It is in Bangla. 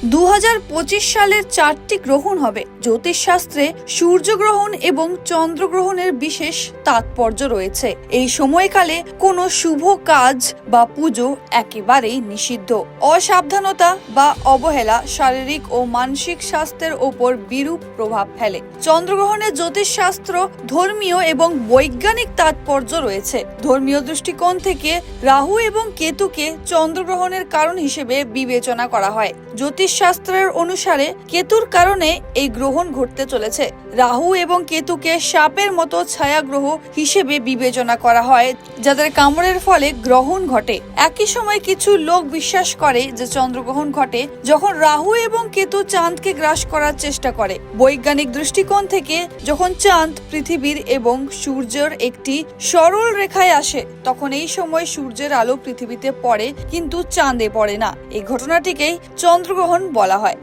2025 সালের 4টি গ্রহণ হবে। জ্যোতিষশাস্ত্রে সূর্যগ্রহণ এবং চন্দ্রগ্রহণের বিশেষ তাৎপর্য রয়েছে। এই সময়কালে কোনো শুভ কাজ বা পুজো একেবারেই নিষিদ্ধ। অসাবধানতা বা অবহেলা শারীরিক ও মানসিক স্বাস্থ্যের ওপর বিরূপ প্রভাব ফেলে। চন্দ্রগ্রহণের জ্যোতিষশাস্ত্র ধর্মীয় এবং বৈজ্ঞানিক তাৎপর্য রয়েছে। ধর্মীয় দৃষ্টিকোণ থেকে রাহু এবং কেতুকে চন্দ্রগ্রহণের কারণ হিসেবে বিবেচনা করা হয়। জ্যোতিষশাস্ত্রের অনুসারে কেতুর কারণে এই গ্রহণ ঘটতে চলেছে। রাহু এবং কেতুকে সাপের মতো ছায়া গ্রহ হিসেবে বিবেচনা করা হয়, যাদের কামড়ের ফলে গ্রহণ ঘটে। একই সময় কিছু লোক বিশ্বাস করে যে চন্দ্রগ্রহণ ঘটে যখন রাহু এবং কেতু চাঁদকে গ্রাস করার চেষ্টা করে। বৈজ্ঞানিক দৃষ্টিকোণ থেকে যখন চাঁদ পৃথিবীর এবং সূর্যের একটি সরল রেখায় আসে, তখন এই সময় সূর্যের আলো পৃথিবীতে পড়ে কিন্তু চাঁদে পড়ে না। এই ঘটনাটিকেই চন্দ্রগ্রহণ বলা হয়।